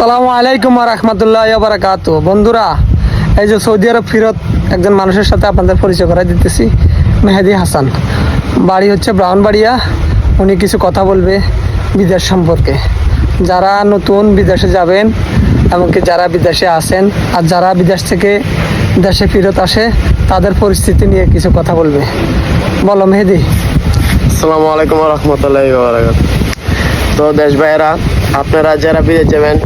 আসসালামু আলাইকুম ওয়া রাহমাতুল্লাহি ওয়া বারাকাতুহু। বন্ধুরা, এই যে সৌদি আরব ফিরত একজন মানুষের সাথে আপনাদের পরিচয় করাই দিতেছি, মেহেদি হাসান। বাড়ি হচ্ছে ব্রাহ্মণবাড়িয়া। উনি কিছু কথা বলবে বিদেশ সম্পর্কে, যারা নতুন বিদেশে যাবেন, এমনকি যারা বিদেশে আসেন আর যারা বিদেশ থেকে দেশে ফিরত আসে তাদের পরিস্থিতি নিয়ে কিছু কথা বলবে। বলো মেহেদি। আসসালামু আলাইকুম রহমতুল্লাহি ওয়া বারাকাতুহু। তো দেশ ভাইয়েরা, আপনারা যারা বিদেশ যাবেন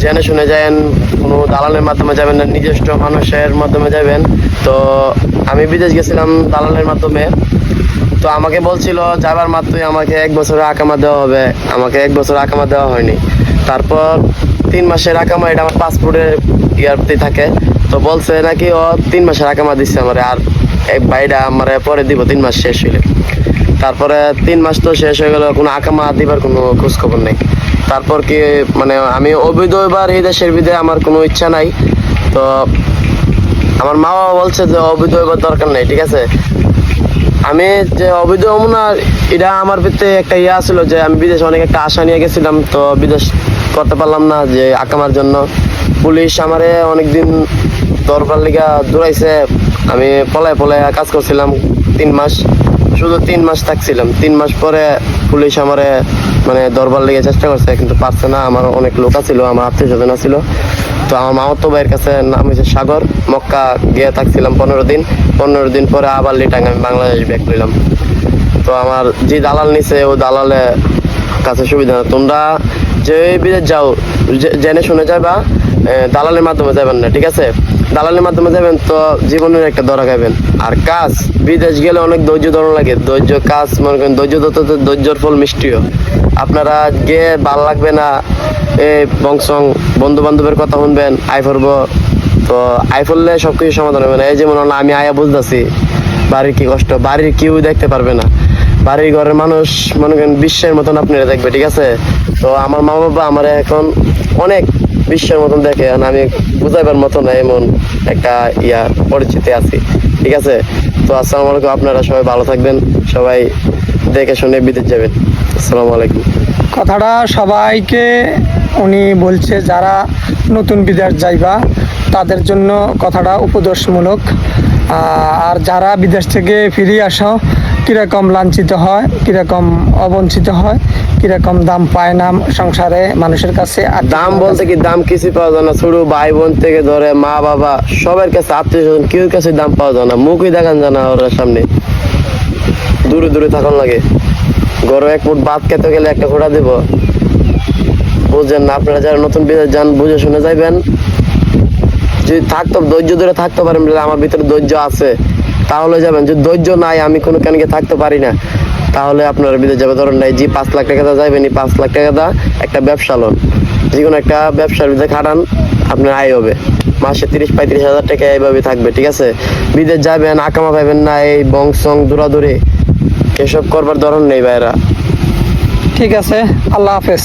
জেনে শুনে যাবেন, কোনো দালালের মাধ্যমে যাবেন না, নিজস্ব মানুষের মাধ্যমে যাবেন। তো আমি বিদেশ গেছিলাম দালালের মাধ্যমে। তো আমাকে বলছিল যাবার মাত্রই আমাকে 1 বছরের আকামা দেওয়া হবে। আমাকে 1 বছর আকামা দেওয়া হয়নি। তারপর 3 মাসের আকামা, এটা আমার পাসপোর্টের ইয়ারতে থাকে। তো বলছে নাকি ও 3 মাসের আকামা দিচ্ছে আমার, আর এক ভাইটা আমার পরে দিব 3 মাস শেষ হইলে। তারপরে 3 মাস তো শেষ হয়ে গেল, কোনো আকামা দিবার কোনো খোঁজ খবর নেই। তারপর কি মানে আমি অবৈধ এবার এই দেশের বিদে আমার কোনো ইচ্ছা নাই। তো আমার মা বাবা বলছে যে অবৈধ এবার দরকার নেই, ঠিক আছে। আমি যে অবৈধ হবো না, এটা আমার ভিতরে একটা ইয়ে ছিল যে আমি বিদেশে অনেক একটা আশা নিয়ে গেছিলাম। তো বিদেশ করতে পারলাম না যে আকামার জন্য। পুলিশ আমারে অনেকদিন দরবার লিগা দৌড়াইছে। আমি পলায় পলায় কাজ করছিলাম 3 মাস, শুধু 3 মাস থাকছিলাম। 3 মাস পরে পুলিশ আমারে মানে দরবার লেগে চেষ্টা করছে, কিন্তু পারছে না। আমার অনেক লোক ছিল, আমার আত্মীয় স্বজন ছিল। তো আমার মামাতো ভাইয়ের কাছে নাম হয়েছে সাগর, মক্কা গিয়ে থাকছিলাম 15 দিন। 15 দিন পরে আবার লিটাং আমি বাংলাদেশ ব্যাক করলাম। তো আমার যে দালাল নিছে ও দালালের কাছে সুবিধা না। তোমরা যে বিদেশ যাও জেনে শুনে যাবা, দালালের মাধ্যমে যাবেন না, ঠিক আছে। দালালের মাধ্যমে যাবেন তো জীবনের একটা ধরা খাবেন। আর কাজ বিদেশ গেলে অনেক ধৈর্য ধরন লাগে। ধৈর্য কাজ মনে করেন, ধৈর্য ধরতে ধৈর্যর ফল মিষ্টিও। আপনারা গিয়ে ভাল লাগবে না, বংশং বন্ধু বান্ধবের কথা শুনবেন, আই ফরব। তো আই ফরলে সবকিছু সমাধান হবে না। এই যেমন আমি আয়া বুঝতেছি বাড়ির কি কষ্ট, বাড়ির কেউ দেখতে পারবে না। বাড়ির ঘরের মানুষ মনে করেন বিশ্বের মতন আপনারা দেখবে, ঠিক আছে। তো আমার মা বাবা আমার এখন অনেক বিশ্বের মতন দেখে, আমি বুঝাইবার মতো না এমন একটা পরিচিতি আছি, ঠিক আছে। তো আসসালামু আলাইকুম। আপনারা সবাই ভালো থাকবেন, সবাই দেখে শুনে বিদেশ যাবেন। আসসালামু আলাইকুম। কথাটা সবাইকে উনি বলছে, যারা নতুন বিদেশ যাইবা তাদের জন্য কথাটা উপদেশমূলক। আর যারা বিদেশ থেকে ফিরে আসো, কীরকম লাঞ্ছিত হয়, কীরকম অবঞ্চিত হয়, কীরকম দাম পায় না সংসারে মানুষের কাছে। আর দাম বলতে কি, দাম কিছু পাওয়া যায় না। ছোট ভাই বোন থেকে ধরে মা বাবা সবার কাছে, আত্মীয় স্বজন কেউ কাছে দাম পাওয়া যায় না। মুখই দেখান যায় না ওর সামনে, দূরে দূরে থাকুন লাগে। গরম এক মুঠ ভাত খেতে গেলে একটা খোঁড়া দিব, বুঝছেন না। আপনারা যারা নতুন বিদেশ যান বুঝে শুনে যাইবেন। যদি থাকতো ধৈর্য ধরে থাকতে পারেন, আমার ভিতরে ধৈর্য আছে, তাহলে যাবেন। যদি ধৈর্য নাই, আমি কোনো কেন থাকতে পারি না, তাহলে আপনারা বিদেশ যাবে। ধরেন নাই যে 5 লাখ টাকা যাবেন, 5 লাখ টাকা দা একটা ব্যবসা লোন, যে কোনো একটা ব্যবসার ভিতরে খাটান, আপনার আয় হবে মাসে 30-35 হাজার টাকা এইভাবে থাকবে, ঠিক আছে। বিদেশ যাবেন, আকামা পাইবেন না, এই বংশং দৌড়াদৌড়ি এসব করবার ধরন নেই ভাইরা। ঠিক আছে, আল্লাহ হাফেজ।